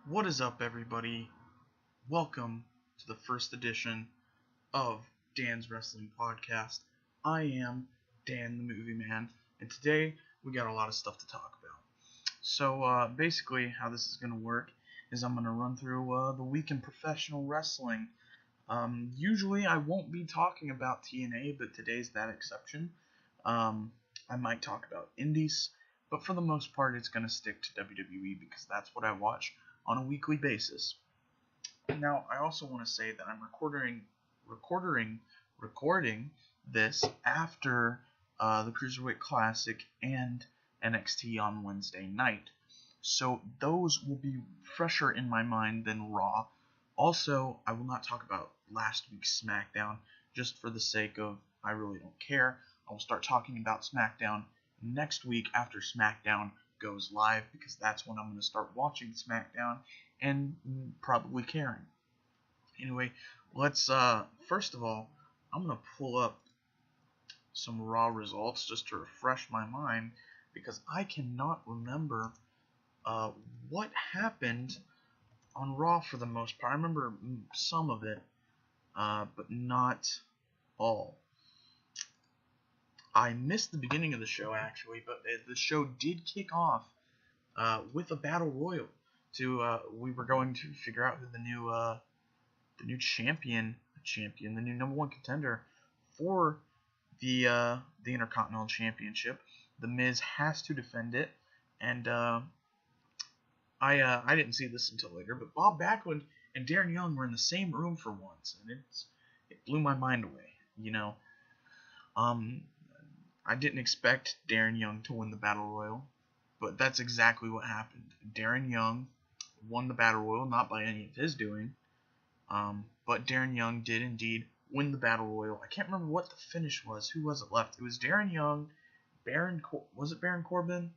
What is up, everybody? Welcome to the first edition of Dan's Wrestling Podcast. I am Dan the Movie Man, and today we got a lot of stuff to talk about. So, basically, how this is going to work is I'm going to run through the week in professional wrestling. Usually, I won't be talking about TNA, but today's that exception. I might talk about indies, but for the most part, it's going to stick to WWE because that's what I watch on a weekly basis. Now, I also want to say that I'm recording this after the Cruiserweight Classic and NXT on Wednesday night, so those will be fresher in my mind than Raw. Also, I will not talk about last week's SmackDown just for the sake of I really don't care. I will start talking about SmackDown next week after SmackDown goes live because that's when I'm going to start watching SmackDown and probably caring. Anyway, let's first of all, I'm going to pull up some Raw results just to refresh my mind because I cannot remember what happened on Raw for the most part. I remember some of it, but not all. I missed the beginning of the show actually, but the show did kick off with a battle royal. We were going to figure out who the new champion, the new number one contender for the Intercontinental Championship. The Miz has to defend it, and I didn't see this until later, but Bob Backlund and Darren Young were in the same room for once, and it blew my mind away. I didn't expect Darren Young to win the Battle Royal, but that's exactly what happened. Darren Young won the Battle Royal, not by any of his doing, but Darren Young did indeed win the Battle Royal. I can't remember what the finish was. Who was it left? It was Darren Young, was it Baron Corbin?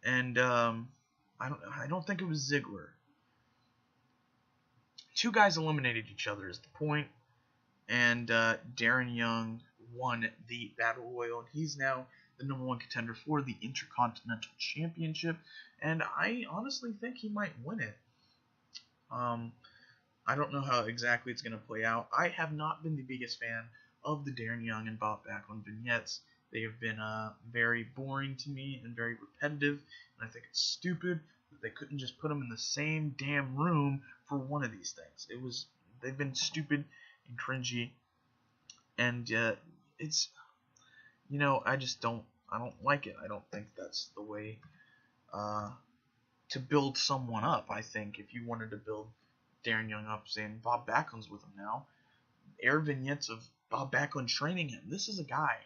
And I don't think it was Ziggler. Two guys eliminated each other is the point, and Darren Young won the Battle Royal, and he's now the number one contender for the Intercontinental Championship, and I honestly think he might win it. I don't know how exactly it's going to play out. I have not been the biggest fan of the Darren Young and Bob Backlund vignettes. They have been very boring to me and very repetitive, and I think it's stupid that they couldn't just put them in the same damn room for one of these things. They've been stupid and cringy, and it's, I don't like it. I don't think that's the way to build someone up. I think if you wanted to build Darren Young up, saying Bob Backlund's with him now, air vignettes of Bob Backlund training him. This is a guy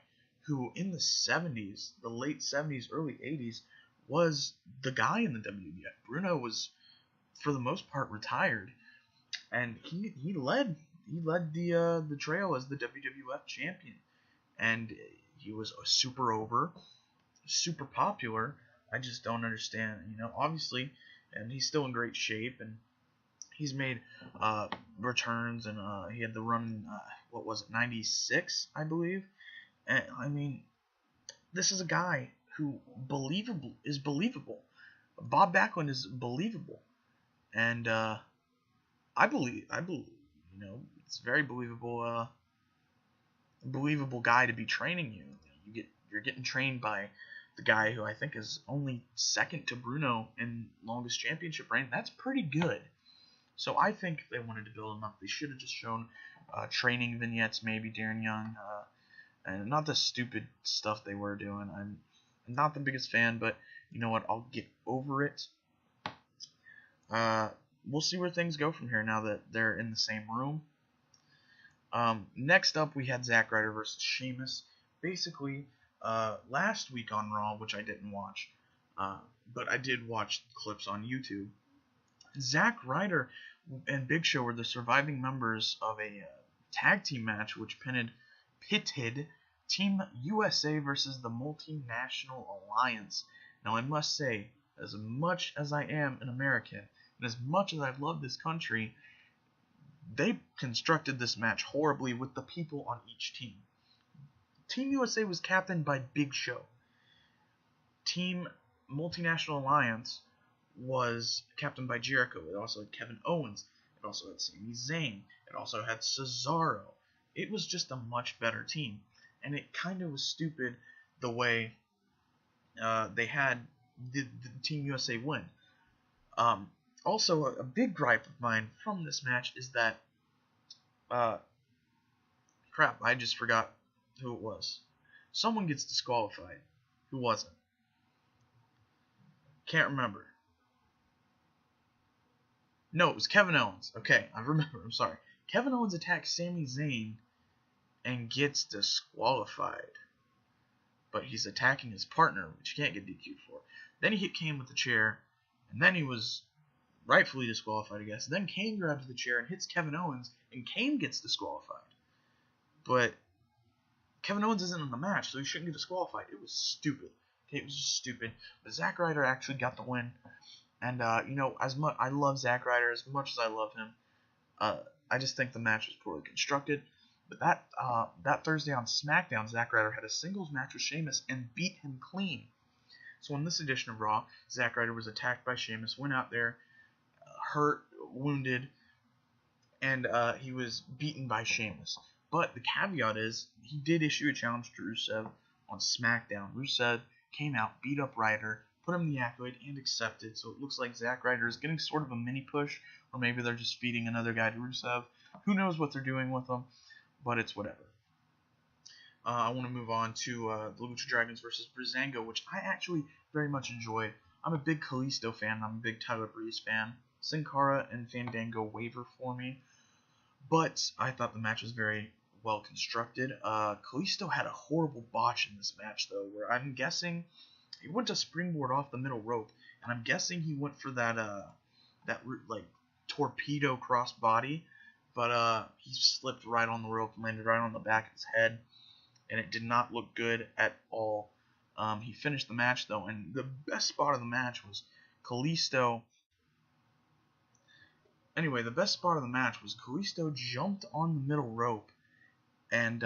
who in the 70s, the late 70s, early 80s, was the guy in the WWF. Bruno was, for the most part, retired, and he led the trail as the WWF champion, and he was super over, super popular. I just don't understand, obviously, and he's still in great shape, and he's made returns, and he had the run, 96, I believe. And, I mean, this is a guy who is believable. Bob Backlund is believable, and I believe, it's very believable guy to be training you. You're getting trained by the guy who I think is only second to Bruno in longest championship reign. That's pretty good. So I think they wanted to build him up. They should have just shown training vignettes, maybe Darren Young, and not the stupid stuff they were doing. I'm not the biggest fan, but you know what? I'll get over it. We'll see where things go from here now that they're in the same room. Next up, we had Zack Ryder versus Sheamus. Basically, last week on Raw, which I didn't watch, but I did watch clips on YouTube. Zack Ryder and Big Show were the surviving members of a tag team match which pitted Team USA versus the Multinational Alliance. Now, I must say, as much as I am an American, and as much as I love this country, they constructed this match horribly with the people on each team. Team USA was captained by Big Show. Team Multinational Alliance was captained by Jericho. It also had Kevin Owens. It also had Sami Zayn. It also had Cesaro. It was just a much better team. And it kind of was stupid the way they had the Team USA win. Also, a big gripe of mine from this match is that, crap, I just forgot who it was. Someone gets disqualified. Who was it? Can't remember. No, it was Kevin Owens. Okay, I remember. I'm sorry. Kevin Owens attacks Sami Zayn and gets disqualified. But he's attacking his partner, which he can't get DQ'd for. Then he hit Kane with the chair, and then he was rightfully disqualified, I guess. Then Kane grabs the chair and hits Kevin Owens, and Kane gets disqualified. But Kevin Owens isn't in the match, so he shouldn't get disqualified. It was stupid. Okay, it was just stupid. But Zack Ryder actually got the win. And, as much I love Zack Ryder as much as I love him. I just think the match was poorly constructed. But that Thursday on SmackDown, Zack Ryder had a singles match with Sheamus and beat him clean. So in this edition of Raw, Zack Ryder was attacked by Sheamus, went out there, hurt, wounded, and he was beaten by Sheamus. But the caveat is, he did issue a challenge to Rusev on SmackDown. Rusev came out, beat up Ryder, put him the accolade, and accepted. So it looks like Zack Ryder is getting sort of a mini push, or maybe they're just feeding another guy to Rusev. Who knows what they're doing with him, but it's whatever. I want to move on to the Lucha Dragons versus Breezango, which I actually very much enjoyed. I'm a big Kalisto fan. I'm a big Tyler Breeze fan. Sin Cara and Fandango waver for me, but I thought the match was very well constructed. Kalisto had a horrible botch in this match, though, where I'm guessing he went to springboard off the middle rope, and I'm guessing he went for that torpedo cross body, but he slipped right on the rope and landed right on the back of his head, and it did not look good at all. He finished the match, though, and the best spot of the match was Kalisto. Anyway, the best spot of the match was Kalisto jumped on the middle rope, and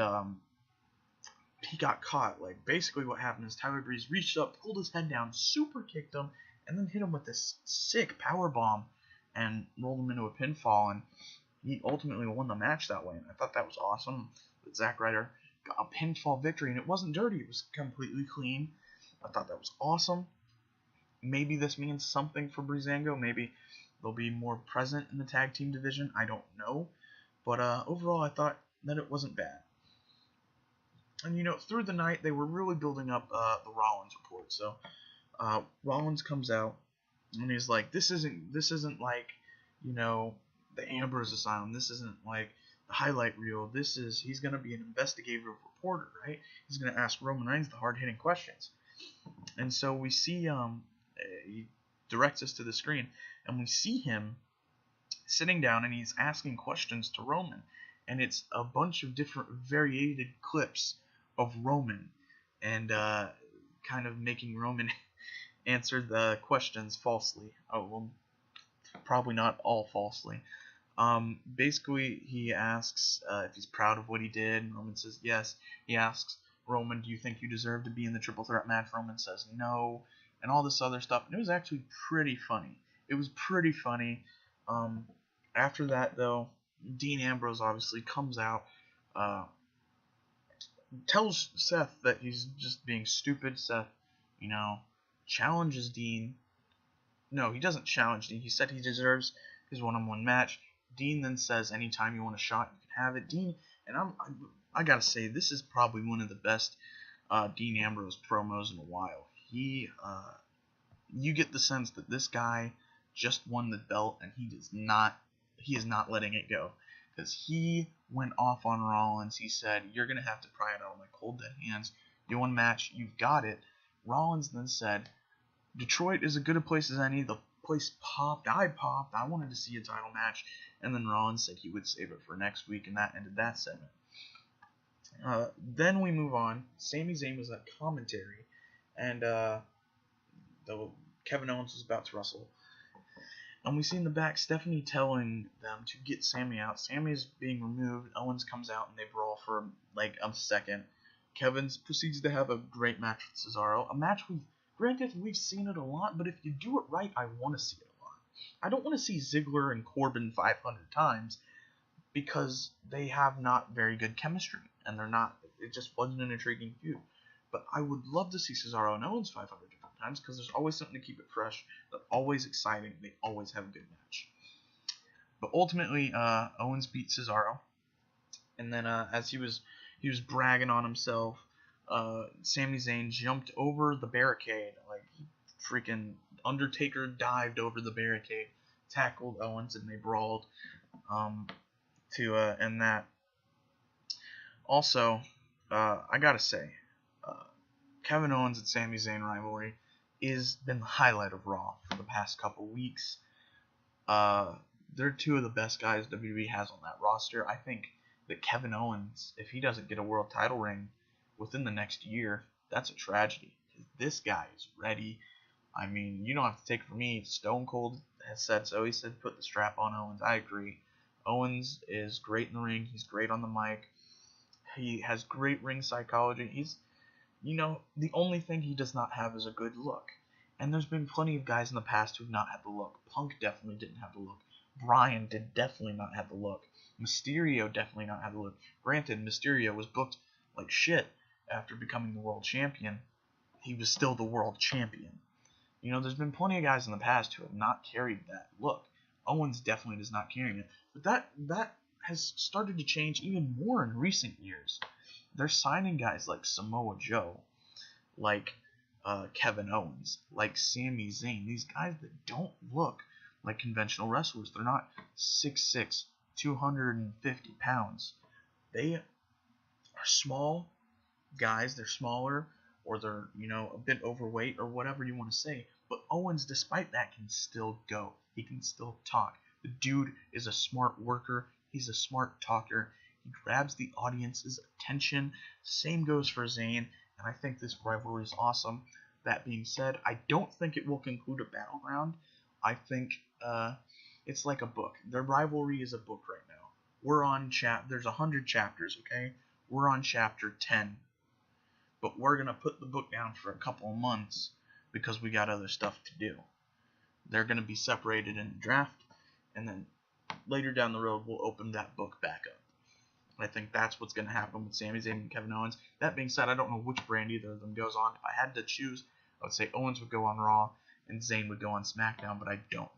he got caught. Like, basically what happened is Tyler Breeze reached up, pulled his head down, super kicked him, and then hit him with this sick power bomb and rolled him into a pinfall, and he ultimately won the match that way. And I thought that was awesome that Zack Ryder got a pinfall victory, and it wasn't dirty. It was completely clean. I thought that was awesome. Maybe this means something for Breezango. Maybe they'll be more present in the tag team division. I don't know. But overall, I thought that it wasn't bad. And, through the night, they were really building up the Rollins report. So Rollins comes out, and he's like, this isn't like, the Ambrose Asylum. This isn't like the highlight reel. He's going to be an investigative reporter, right? He's going to ask Roman Reigns the hard-hitting questions. And so we see, he directs us to the screen, and we see him sitting down, and he's asking questions to Roman. And it's a bunch of different variated clips of Roman, and kind of making Roman answer the questions falsely. Oh, well, probably not all falsely. Basically, he asks if he's proud of what he did, and Roman says yes. He asks Roman, do you think you deserve to be in the triple threat match? Roman says no, and all this other stuff. And it was actually pretty funny. It was pretty funny. After that, though, Dean Ambrose obviously comes out, tells Seth that he's just being stupid. Seth, challenges Dean. No, he doesn't challenge Dean. He said he deserves his one-on-one match. Dean then says, anytime you want a shot, you can have it. Dean, and I gotta say, this is probably one of the best Dean Ambrose promos in a while. You get the sense that this guy just won the belt, and he is not letting it go. Because he went off on Rollins. He said, you're going to have to pry it out of my cold dead hands. You want a match? You've got it. Rollins then said, Detroit is as good a place as any. The place popped. I popped. I wanted to see a title match. And then Rollins said he would save it for next week, and that ended that segment. Then we move on. Sami Zayn was at commentary, and Kevin Owens was about to wrestle. And we see in the back Stephanie telling them to get Sami out. Sami's being removed. Owens comes out, and they brawl for like a second. Kevin proceeds to have a great match with Cesaro. A match Granted, we've seen it a lot, but if you do it right, I want to see it a lot. I don't want to see Ziggler and Corbin 500 times because they have not very good chemistry, and they're not. It just wasn't an intriguing feud. But I would love to see Cesaro and Owens 500 different times because there's always something to keep it fresh. They're always exciting. They always have a good match. But ultimately, Owens beat Cesaro, and then as he was bragging on himself, Sami Zayn jumped over the barricade, like freaking Undertaker dived over the barricade, tackled Owens, and they brawled to end that. Also, I gotta say, Kevin Owens and Sami Zayn rivalry has been the highlight of Raw for the past couple weeks. They're two of the best guys WWE has on that roster. I think that Kevin Owens, if he doesn't get a world title ring within the next year, that's a tragedy. This guy is ready. I mean, you don't have to take it from me. Stone Cold has said so. He said put the strap on Owens. I agree. Owens is great in the ring. He's great on the mic. He has great ring psychology. He's, the only thing he does not have is a good look. And there's been plenty of guys in the past who've not had the look. Punk definitely didn't have the look. Bryan did definitely not have the look. Mysterio definitely not have the look. Granted, Mysterio was booked like shit after becoming the world champion. He was still the world champion. There's been plenty of guys in the past who have not carried that look. Owens definitely does not carry it. But that has started to change even more in recent years. They're signing guys like Samoa Joe, like Kevin Owens, like Sami Zayn. These guys that don't look like conventional wrestlers. They're not 6'6", 250 pounds. They are small guys. They're smaller, or they're, a bit overweight, or whatever you want to say. But Owens, despite that, can still go. He can still talk. The dude is a smart worker. He's a smart talker. He grabs the audience's attention. Same goes for Zayn, and I think this rivalry is awesome. That being said, I don't think it will conclude a Battleground. I think it's like a book. Their rivalry is a book right now. We're on there's 100 chapters, okay? We're on chapter 10. But we're going to put the book down for a couple of months because we got other stuff to do. They're going to be separated in the draft, and then later down the road, we'll open that book back up. I think that's what's going to happen with Sami Zayn and Kevin Owens. That being said, I don't know which brand either of them goes on. If I had to choose, I would say Owens would go on Raw and Zayn would go on SmackDown, but I don't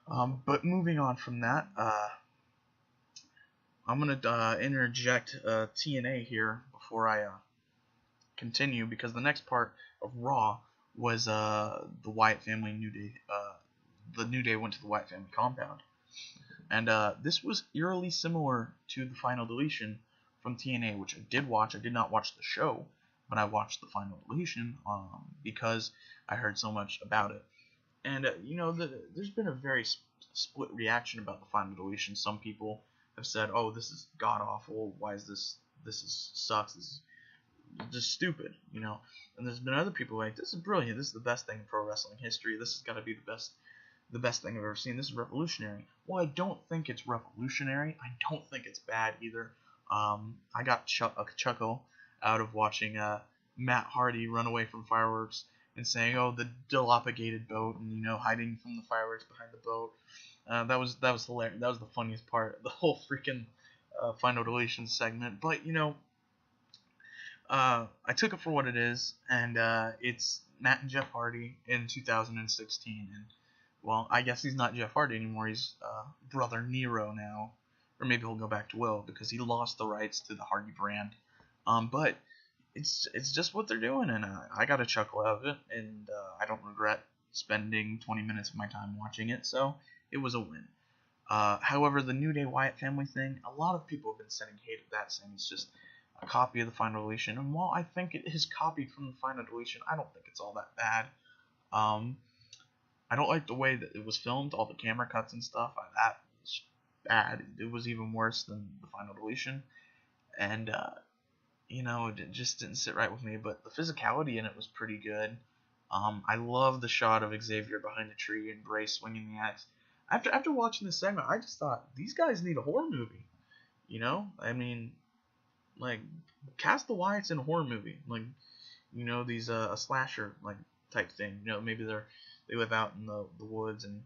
know. But moving on from that, I'm going to interject TNA here before I continue, because the next part of Raw was the Wyatt family New Day. The New Day went to the Wyatt family compound. And this was eerily similar to the Final Deletion from TNA, which I did watch. I did not watch the show, but I watched the Final Deletion because I heard so much about it. And, there's been a very split reaction about the Final Deletion. Some people have said, oh, this is god-awful. Why is this sucks. This is just stupid, And there's been other people like, this is brilliant. This is the best thing in pro wrestling history. This has got to be the best thing I've ever seen. This is revolutionary. Well, I don't think it's revolutionary. I don't think it's bad either. I got a chuckle out of watching Matt Hardy run away from fireworks and saying, "Oh, the dilapidated boat," and hiding from the fireworks behind the boat. That was hilarious. That was the funniest part of the whole freaking Final Deletion segment. But I took it for what it is, and it's Matt and Jeff Hardy in 2016, and well, I guess he's not Jeff Hardy anymore. He's Brother Nero now. Or maybe he'll go back to Will because he lost the rights to the Hardy brand. But it's just what they're doing, and I got a chuckle out of it, and I don't regret spending 20 minutes of my time watching it, so it was a win. However, the New Day Wyatt family thing, a lot of people have been sending hate at that, saying it's just a copy of the Final Deletion. And while I think it is copied from the Final Deletion, I don't think it's all that bad. I don't like the way that it was filmed, all the camera cuts and stuff. That was bad. It was even worse than the Final Deletion. And, it just didn't sit right with me. But the physicality in it was pretty good. I love the shot of Xavier behind the tree and Bray swinging the axe. After watching this segment, I just thought, these guys need a horror movie. I mean, like, cast the Wyatts in a horror movie. Like, you know, these a slasher like type thing. You know, maybe they live out in the woods and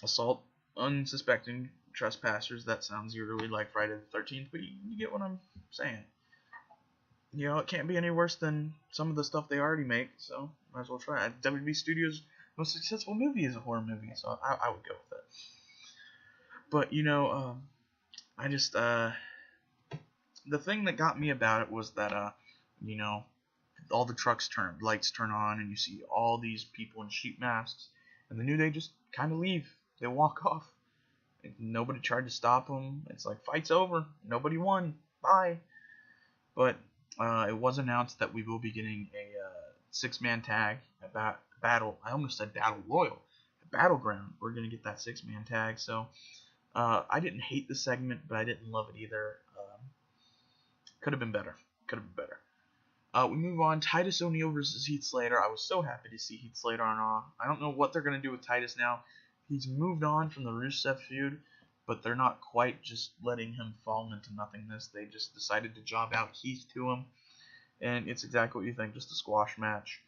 assault unsuspecting trespassers. That sounds eerily like Friday the 13th, but you get what I'm saying. You know, it can't be any worse than some of the stuff they already make, so might as well try it. WB Studios' most successful movie is a horror movie, so I would go with it. But, you know, I just, the thing that got me about it was that, you know, all the trucks lights turn on, and you see all these people in sheet masks, and the New Day just kind of leave. They walk off. Nobody tried to stop them. It's like, fight's over. Nobody won. Bye. But it was announced that we will be getting a 6-man tag about battle. I almost said battle royal. Battleground. We're gonna get that 6-man tag. So I didn't hate the segment, but I didn't love it either. Could have been better. Could have been better. We move on. Titus O'Neil versus Heath Slater. I was so happy to see Heath Slater on Raw. I don't know what they're gonna do with Titus now. He's moved on from the Rusev feud, but they're not quite just letting him fall into nothingness. They just decided to job out Heath to him, and it's exactly what you think, just a squash match.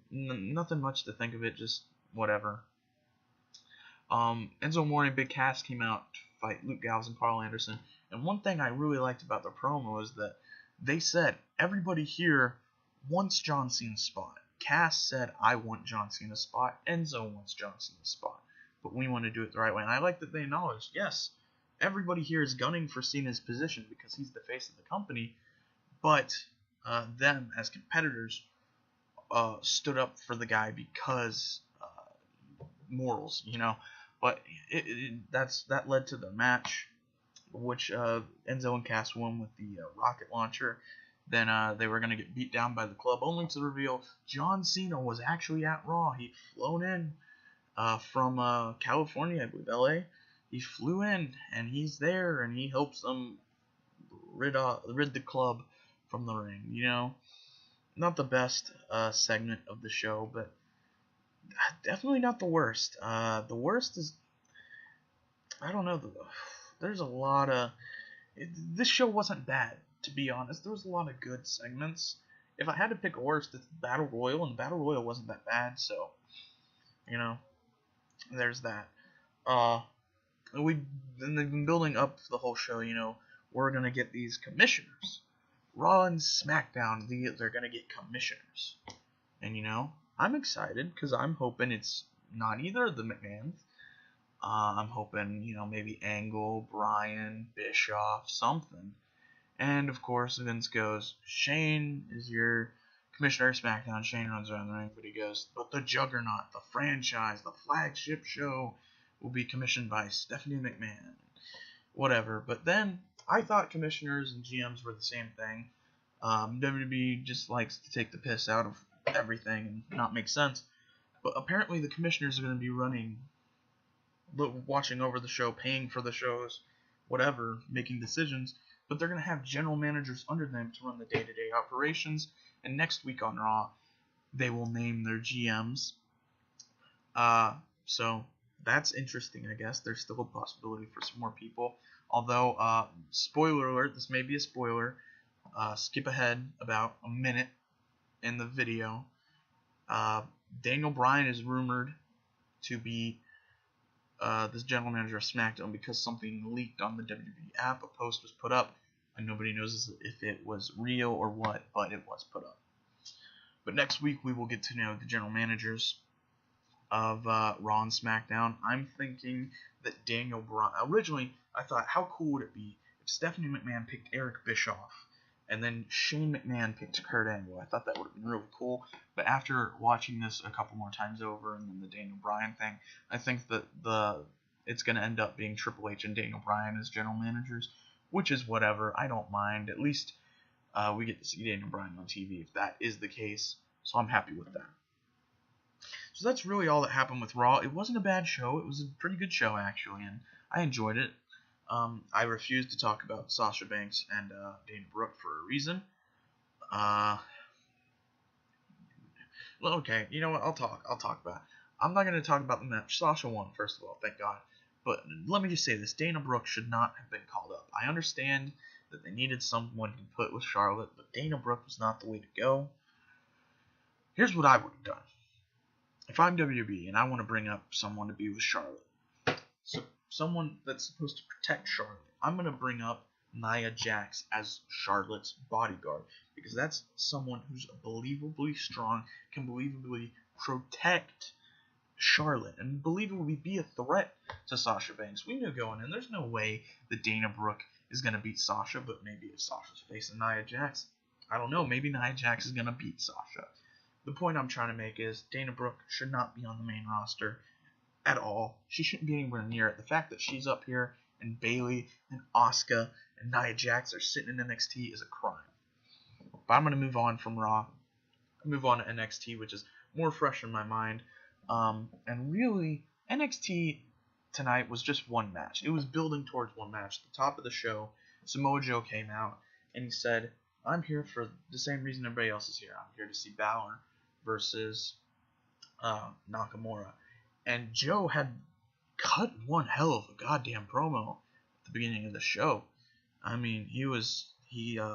Nothing much to think of it, just whatever. Enzo Amore and Big Cass came out to fight Luke Gallows and Carl Anderson, and one thing I really liked about the promo is that they said everybody here wants John Cena's spot. Cass said, I want John Cena's spot. Enzo wants John Cena's spot. But we want to do it the right way. And I like that they acknowledged, yes, everybody here is gunning for Cena's position because he's the face of the company. But them, as competitors, stood up for the guy because morals, you know. But that led to the match, which Enzo and Cass won with the rocket launcher. Then they were going to get beat down by the club, only to reveal John Cena was actually at Raw. He'd flown in from California, I believe, LA. He flew in, and he's there, and he helps them rid the club from the ring. You know, not the best segment of the show, but definitely not the worst. The worst is, I don't know, there's a lot of... This show wasn't bad. To be honest, there was a lot of good segments. If I had to pick a worst, it's Battle Royal, and Battle Royal wasn't that bad, so, you know, there's that. They've been building up the whole show, you know, we're gonna get these commissioners. Raw and SmackDown, they're gonna get commissioners. And, you know, I'm excited, because I'm hoping it's not either of the McMahons. I'm hoping, you know, maybe Angle, Bryan, Bischoff, something. And, of course, Vince goes, Shane is your commissioner of SmackDown. Shane runs around the ring, but he goes, but the Juggernaut, the franchise, the flagship show will be commissioned by Stephanie McMahon. Whatever. But then, I thought commissioners and GMs were the same thing. WWE just likes to take the piss out of everything and not make sense. But apparently the commissioners are going to be watching over the show, paying for the shows, whatever, making decisions. But they're going to have general managers under them to run the day-to-day operations. And next week on Raw, they will name their GMs. So that's interesting, I guess. There's still a possibility for some more people. Although, spoiler alert, this may be a spoiler. Skip ahead about a minute in the video. Daniel Bryan is rumored to be this general manager of SmackDown because something leaked on the WWE app. A post was put up, and nobody knows if it was real or what, but it was put up. But next week we will get to know the general managers of Raw and SmackDown. I'm thinking that Daniel Bryan... Originally, I thought, how cool would it be if Stephanie McMahon picked Eric Bischoff, and then Shane McMahon picked Kurt Angle? I thought that would have been really cool. But after watching this a couple more times over, and then the Daniel Bryan thing, I think that it's going to end up being Triple H and Daniel Bryan as general managers, which is whatever. I don't mind. At least we get to see Daniel Bryan on TV if that is the case. So I'm happy with that. So that's really all that happened with Raw. It wasn't a bad show. It was a pretty good show, actually, and I enjoyed it. I refused to talk about Sasha Banks and Dana Brooke for a reason. Well, okay, you know what? I'll talk about it. I'm not going to talk about the match. Sasha won, first of all, thank God. But let me just say this. Dana Brooke should not have been called up. I understand that they needed someone to put with Charlotte, but Dana Brooke was not the way to go. Here's what I would have done. If I'm WWE and I want to bring up someone to be with Charlotte, so someone that's supposed to protect Charlotte, I'm going to bring up Nia Jax as Charlotte's bodyguard, because that's someone who's believably strong, can believably protect Charlotte, and believably be a threat to Sasha Banks. We knew going in, there's no way that Dana Brooke is going to beat Sasha, but maybe if Sasha's facing Nia Jax, I don't know, maybe Nia Jax is going to beat Sasha. The point I'm trying to make is Dana Brooke should not be on the main roster at all. She shouldn't be anywhere near it. The fact that she's up here and Bayley and Asuka and Nia Jax are sitting in NXT is a crime. But I'm going to move on from Raw. Move on to NXT, which is more fresh in my mind. And really, NXT tonight was just one match. It was building towards one match. At the top of the show, Samoa Joe came out and he said, I'm here for the same reason everybody else is here. I'm here to see Balor versus Nakamura. And Joe had cut one hell of a goddamn promo at the beginning of the show. I mean, he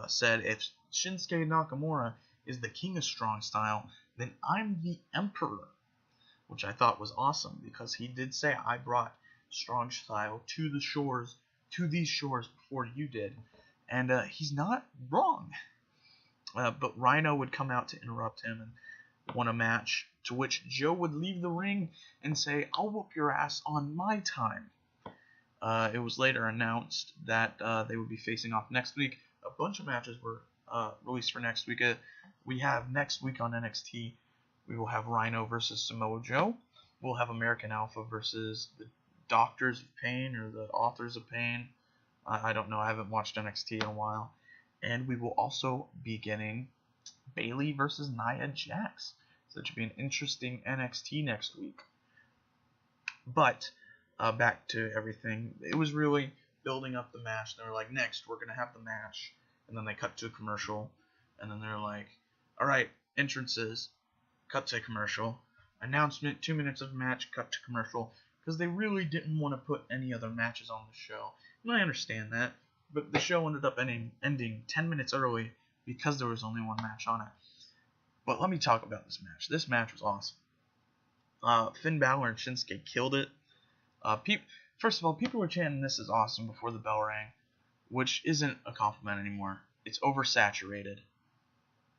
said, if Shinsuke Nakamura is the king of strong style, then I'm the emperor. Which I thought was awesome, because he did say, I brought strong style to these shores before you did. And he's not wrong. But Rhino would come out to interrupt him and won a match, to which Joe would leave the ring and say, I'll whoop your ass on my time. It was later announced that they would be facing off next week. A bunch of matches were released for next week. We have next week on NXT, we will have Rhino versus Samoa Joe. We'll have American Alpha versus the Doctors of Pain or the Authors of Pain. I don't know. I haven't watched NXT in a while. And we will also be getting Bayley versus Nia Jax. So it should be an interesting NXT next week. But back to everything. It was really building up the match. They were like, next, we're going to have the match. And then they cut to a commercial. And then they're like, all right, entrances. Cut to commercial. Announcement, 2 minutes of match, cut to commercial. Because they really didn't want to put any other matches on the show. And I understand that. But the show ended up ending 10 minutes early because there was only one match on it. But let me talk about this match. This match was awesome. Finn Balor and Shinsuke killed it. First of all, people were chanting this is awesome before the bell rang, which isn't a compliment anymore. It's oversaturated.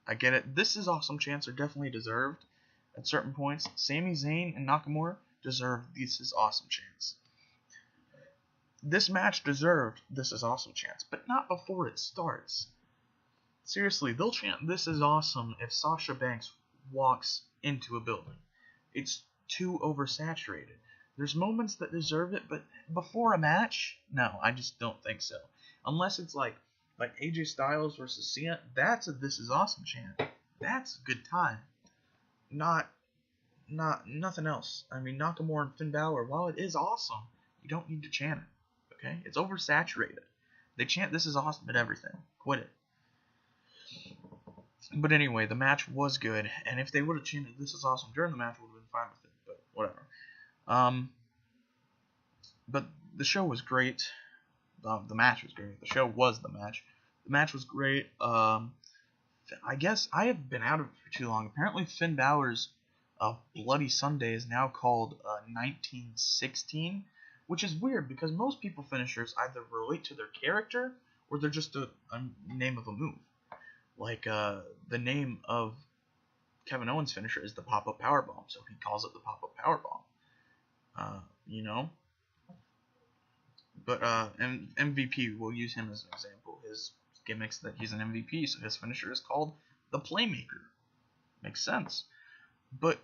I get it. This is awesome chants are definitely deserved at certain points. Sami Zayn and Nakamura deserve this is awesome chants. This match deserved this is awesome chants, but not before it starts. Seriously, they'll chant this is awesome if Sasha Banks walks into a building. It's too oversaturated. There's moments that deserve it, but before a match, no, I just don't think so. Unless it's like AJ Styles versus Cena, that's a this is awesome chant. That's a good time. Not nothing else. I mean, Nakamura and Finn Balor, while it is awesome, you don't need to chant it. Okay? It's oversaturated. They chant this is awesome at everything. Quit it. But anyway, the match was good, and if they would have chanted this is awesome during the match, I would have been fine with it, but whatever. But the show was great. The match was great. The show was the match. The match was great. I guess I have been out of it for too long. Apparently Finn Balor's Bloody Sunday is now called 1916, which is weird because most people finishers either relate to their character or they're just a name of a move. Like the name of Kevin Owens' finisher is the pop-up powerbomb, so he calls it the pop-up powerbomb. You know? But MVP, we'll use him as an example. His gimmicks that he's an MVP, so his finisher is called the Playmaker. Makes sense. But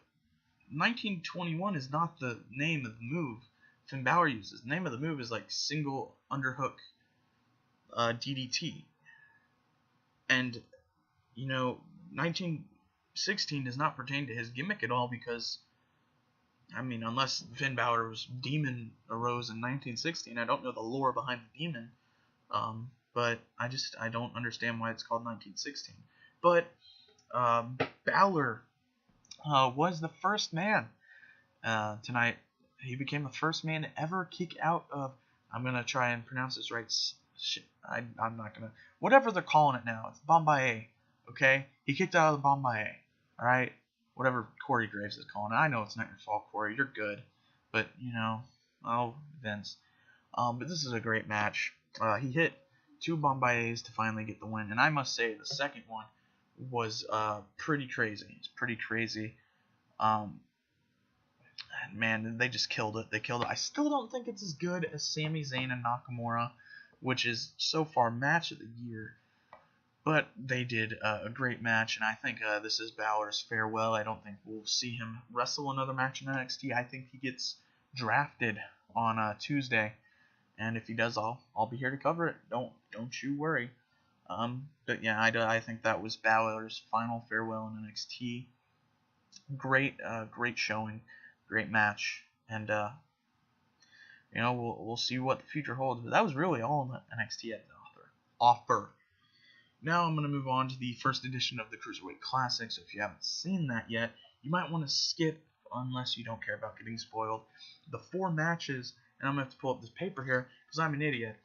1921 is not the name of the move Finn Balor uses. The name of the move is like single underhook DDT. And, you know, 1916 does not pertain to his gimmick at all because, I mean, unless Finn Balor's demon arose in 1916, I don't know the lore behind the demon. But I don't understand why it's called 1916. But Balor was the first man tonight. He became the first man to ever kick out of, I'm going to try and pronounce this right. I'm not going to, whatever they're calling it now. It's Bombay, okay? He kicked out of the Bombay, all right? whatever Corey Graves is calling it. I know it's not your fault, Corey. You're good, but oh Vince. But this is a great match. He hit 2 Bombairs to finally get the win, and I must say the second one was pretty crazy. It's pretty crazy. Man, they just killed it. They killed it. I still don't think it's as good as Sami Zayn and Nakamura, which is so far match of the year. But they did a great match, and I think this is Balor's farewell. I don't think we'll see him wrestle another match in NXT. I think he gets drafted on Tuesday, and if he does, I'll be here to cover it. Don't you worry. But yeah, I think that was Balor's final farewell in NXT. Great showing, great match, and we'll see what the future holds. But that was really all that NXT had to offer. Now I'm going to move on to the first edition of the Cruiserweight Classic, so if you haven't seen that yet, you might want to skip, unless you don't care about getting spoiled, the 4 matches, and I'm going to have to pull up this paper here, because I'm an idiot.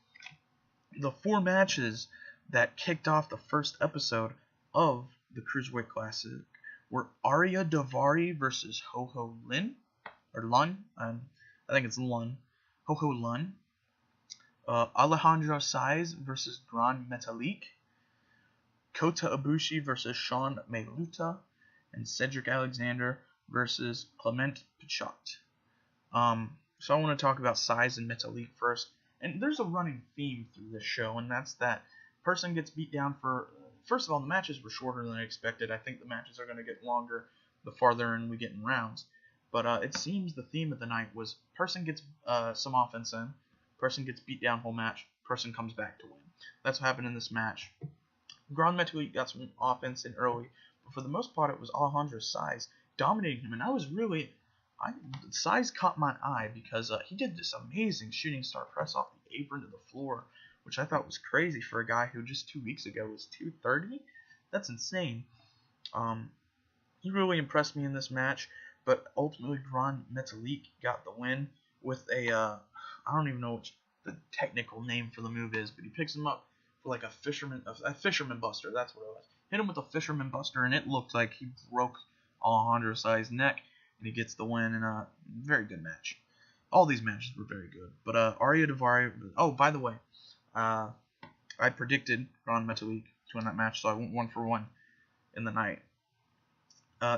The 4 matches that kicked off the first episode of the Cruiserweight Classic were Arya Daivari versus Ho Ho Lun, or Lun, I think it's Lun, Ho Ho Lun, Alejandro Saiz versus Gran Metalik, Kota Ibushi versus Sean Maluta, and Cedric Alexander versus Clement Pichot. So I want to talk about Saiz and Metalik first. And there's a running theme through this show, and that's that person gets beat down for... First of all, the matches were shorter than I expected. I think the matches are going to get longer the farther in we get in rounds. But it seems the theme of the night was person gets some offense in, person gets beat down whole match, person comes back to win. That's what happened in this match. Gran Metalik got some offense in early, but for the most part it was Alejandro Saiz dominating him, and Saiz caught my eye because he did this amazing shooting star press off the apron to the floor, which I thought was crazy for a guy who just 2 weeks ago was 230. That's insane. He really impressed me in this match, but ultimately Gran Metalik got the win with a I don't even know what the technical name for the move is, but he picks him up for like a fisherman buster. That's what it was. Hit him with a fisherman buster, and it looked like he broke Alejandro Saiz's neck, and he gets the win in a very good match. All these matches were very good, but Arya Daivari. Oh, by the way, I predicted Gran Metalik to win that match, so I went 1 for 1 in the night.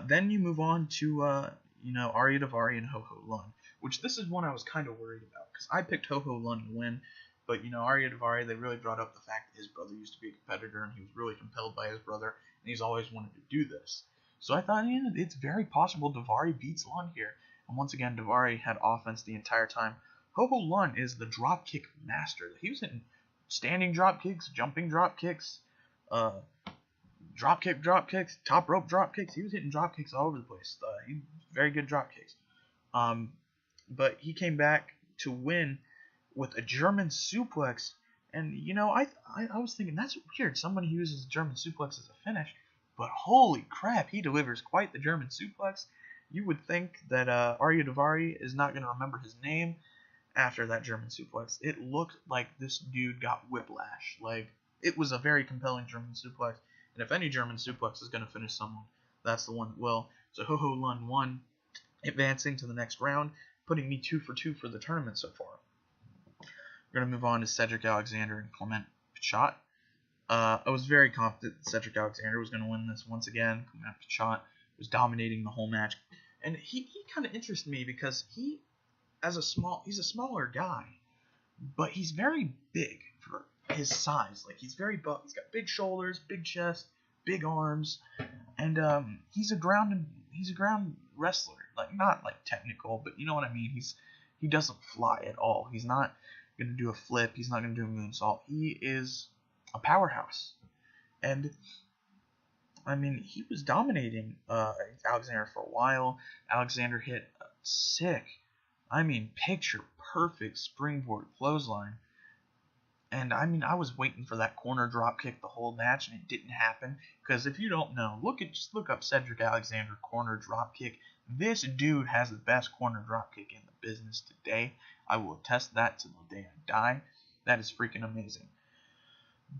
Then you move on to Arya Daivari and Ho Ho Lun, which this is one I was kind of worried about because I picked Ho Ho Lun to win. But, Arya Daivari, they really brought up the fact that his brother used to be a competitor, and he was really compelled by his brother, and he's always wanted to do this. So I thought, it's very possible Daivari beats Lun here. And once again, Daivari had offense the entire time. Ho Ho Lun is the dropkick master. He was hitting standing drop kicks, jumping drop kicks, drop kicks, top rope drop kicks. He was hitting drop kicks all over the place. Very good drop kicks. But he came back to win with a German suplex, and I was thinking that's weird. Somebody uses German suplex as a finish, but holy crap, he delivers quite the German suplex. You would think that Arya Daivari is not going to remember his name after that German suplex. It looked like this dude got whiplash. Like, it was a very compelling German suplex, and if any German suplex is going to finish someone, that's the one that will. So Ho Ho Lun won, advancing to the next round, putting me 2 for 2 for the tournament so far. We're going to move on to Cedric Alexander and Clement Pichot. I was very confident that Cedric Alexander was going to win this once again. Clement Pichot was dominating the whole match. And he kind of interested me because he's a smaller guy, but he's very big for his size. Like, he's very buff. He's got big shoulders, big chest, big arms, and he's a ground wrestler. Like, not like technical, but you know what I mean. He doesn't fly at all. He's not going to do a flip. He's not going to do a moonsault. He is a powerhouse. And, I mean, he was dominating Alexander for a while. Alexander hit sick, picture perfect springboard clothesline. And, I was waiting for that corner drop kick the whole match, and it didn't happen. Because if you don't know, just look up Cedric Alexander corner drop kick. This dude has the best corner drop kick in the business today. I will attest that to the day I die. That is freaking amazing.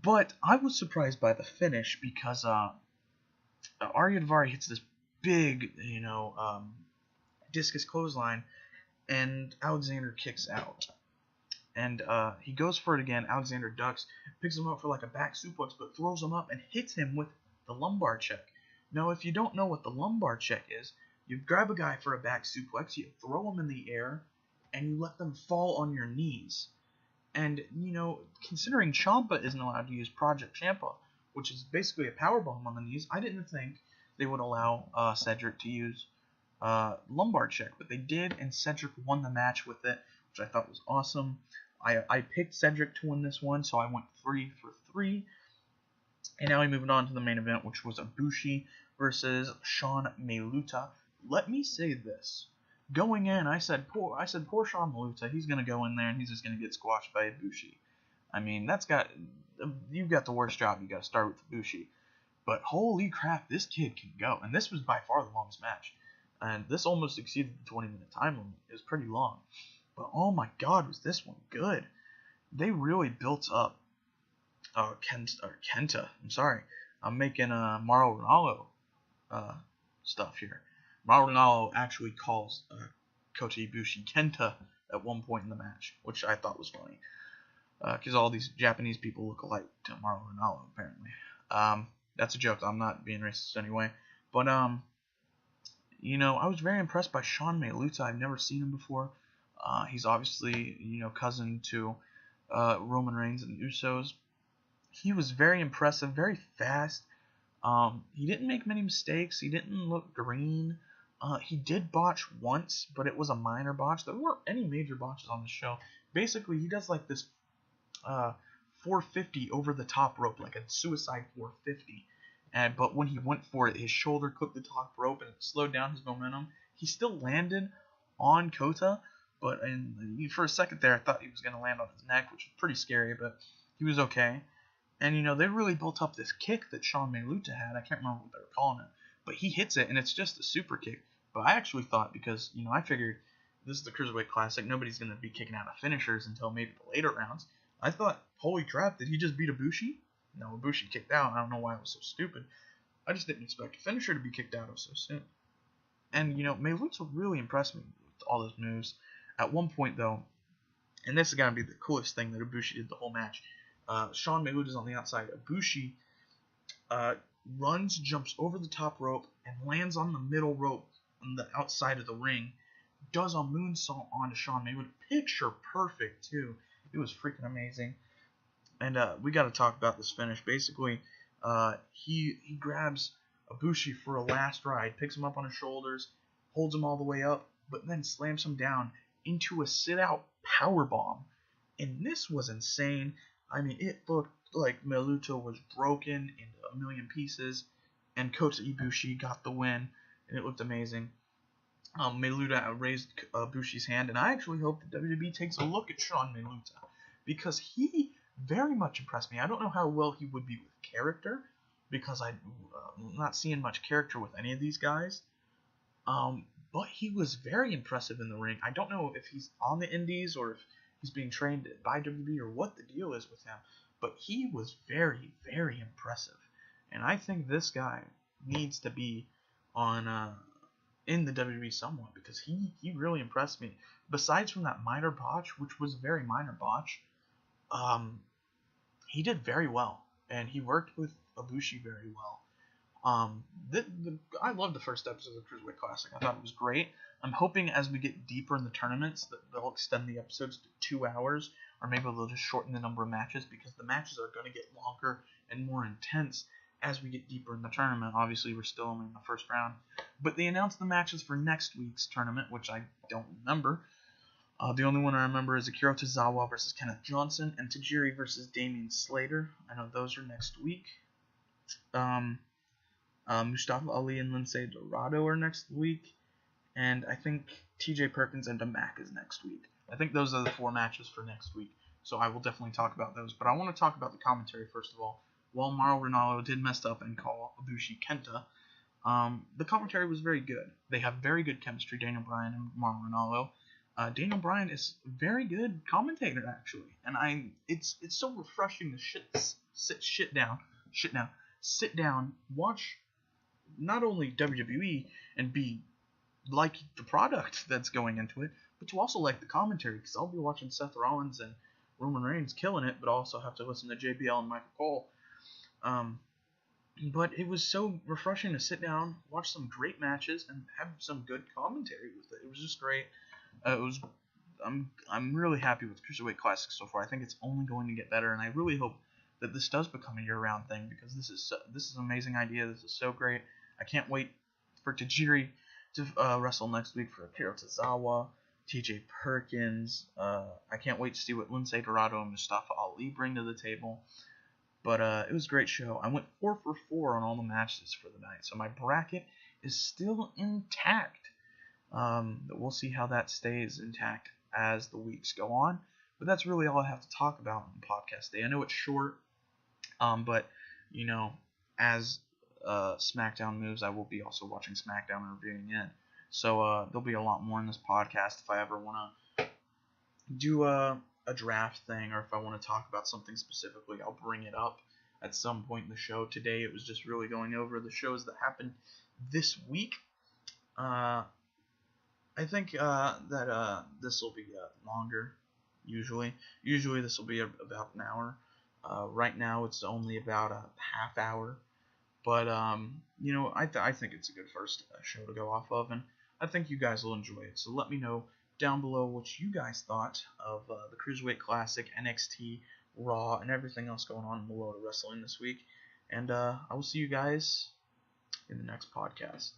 But I was surprised by the finish because Arya Daivari hits this big, discus clothesline, and Alexander kicks out. And he goes for it again. Alexander ducks, picks him up for like a back suplex, but throws him up and hits him with the lumbar check. Now, if you don't know what the lumbar check is, you grab a guy for a back suplex, you throw him in the air, and you let them fall on your knees. And, considering Ciampa isn't allowed to use Project Ciampa, which is basically a powerbomb on the knees, I didn't think they would allow Cedric to use lumbar check, but they did, and Cedric won the match with it, which I thought was awesome. I picked Cedric to win this one, so I went 3 for 3. And now we moved on to the main event, which was Ibushi versus Sean Maluta. Let me say this. Going in, I said poor Sean Maluta. He's going to go in there and he's just going to get squashed by Ibushi. I mean, you've got the worst job. You got to start with Ibushi. But holy crap, this kid can go. And this was by far the longest match. And this almost exceeded the 20-minute time limit. It was pretty long. But oh my god, was this one good. They really built up Kenta. I'm sorry. I'm making Mauro Ranallo stuff here. Mauro Ranallo actually calls Kota Ibushi Kenta at one point in the match, which I thought was funny. Because all these Japanese people look alike to Mauro Ranallo, apparently. That's a joke. I'm not being racist anyway. But, I was very impressed by Sean Maluta. I've never seen him before. He's obviously, cousin to Roman Reigns and the Usos. He was very impressive, very fast. He didn't make many mistakes. He didn't look green. He did botch once, but it was a minor botch. There weren't any major botches on the show. Basically, he does like this 450 over the top rope, like a suicide 450. But when he went for it, his shoulder clipped the top rope and it slowed down his momentum. He still landed on Kota, but for a second there, I thought he was going to land on his neck, which was pretty scary, but he was okay. And, they really built up this kick that Sean Maluta had. I can't remember what they were calling it. But he hits it, and it's just a super kick. But I actually thought, because, I figured this is the Cruiserweight Classic, nobody's going to be kicking out of finishers until maybe the later rounds. I thought, holy crap, did he just beat Ibushi? No, Ibushi kicked out. I don't know why it was so stupid. I just didn't expect a finisher to be kicked out of so soon. And, Maluta really impressed me with all those moves. At one point, though, and this is going to be the coolest thing that Ibushi did the whole match, Sean Maluta's on the outside. Ibushi runs, jumps over the top rope, and lands on the middle rope on the outside of the ring. Does a moonsault onto Sean Maluta. Picture perfect, too. It was freaking amazing. And we got to talk about this finish. Basically, he grabs Ibushi for a last ride, picks him up on his shoulders, holds him all the way up, but then slams him down into a sit-out powerbomb. And this was insane. I mean, it looked like Maluta was broken into a million pieces, and Kota Ibushi got the win, and it looked amazing. Maluta raised Ibushi's hand, and I actually hope that WWE takes a look at Sean Maluta, because he very much impressed me. I don't know how well he would be with character, because I'm not seeing much character with any of these guys, but he was very impressive in the ring. I don't know if he's on the indies or if he's being trained by WWE or what the deal is with him, but he was very, very impressive. And I think this guy needs to be on in the WWE somewhat, because he really impressed me. Besides from that minor botch, which was a very minor botch, he did very well, and he worked with Ibushi very well. I loved the first episode of the Cruiserweight Classic. I thought it was great. I'm hoping as we get deeper in the tournaments that they'll extend the episodes to 2 hours, or maybe they'll just shorten the number of matches, because the matches are going to get longer and more intense as we get deeper in the tournament. Obviously, we're still only in the first round. But they announced the matches for next week's tournament, which I don't remember. The only one I remember is Akira Tozawa versus Kenneth Johnson, and Tajiri versus Damian Slater. I know those are next week. Mustafa Ali and Lindsay Dorado are next week. And I think TJ Perkins and Damac is next week. I think those are the 4 matches for next week. So I will definitely talk about those. But I want to talk about the commentary first of all. While Mauro Ranallo did mess up and call Ibushi Kenta, the commentary was very good. They have very good chemistry, Daniel Bryan and Mauro Ranallo. Daniel Bryan is a very good commentator, actually. And it's so refreshing to sit down, watch not only WWE and be like the product that's going into it, but to also like the commentary, because I'll be watching Seth Rollins and Roman Reigns killing it, but also have to listen to JBL and Michael Cole. But it was so refreshing to sit down, watch some great matches, and have some good commentary with it. It was just great. It was. I'm really happy with Cruiserweight Classic so far. I think it's only going to get better, and I really hope that this does become a year-round thing, because this is an amazing idea. This is so great. I can't wait for Tajiri to wrestle next week, for Akira Tozawa, T.J. Perkins. I can't wait to see what Lindsay Dorado and Mustafa Ali bring to the table. But it was a great show. I went 4 for 4 on all the matches for the night, so my bracket is still intact. We'll see how that stays intact as the weeks go on. But that's really all I have to talk about on podcast day. I know it's short, but you know, as SmackDown moves, I will be also watching SmackDown and reviewing it. So there'll be a lot more in this podcast if I ever want to do a draft thing, or if I want to talk about something specifically, I'll bring it up at some point in the show. Today it was just really going over the shows that happened this week. I think that this will be longer. Usually this will be about an hour. Right now it's only about a half hour, but you know, I think it's a good first show to go off of, and I think you guys will enjoy it. So let me know down below what you guys thought of the Cruiserweight Classic, NXT, Raw, and everything else going on in the world of wrestling this week. And I will see you guys in the next podcast.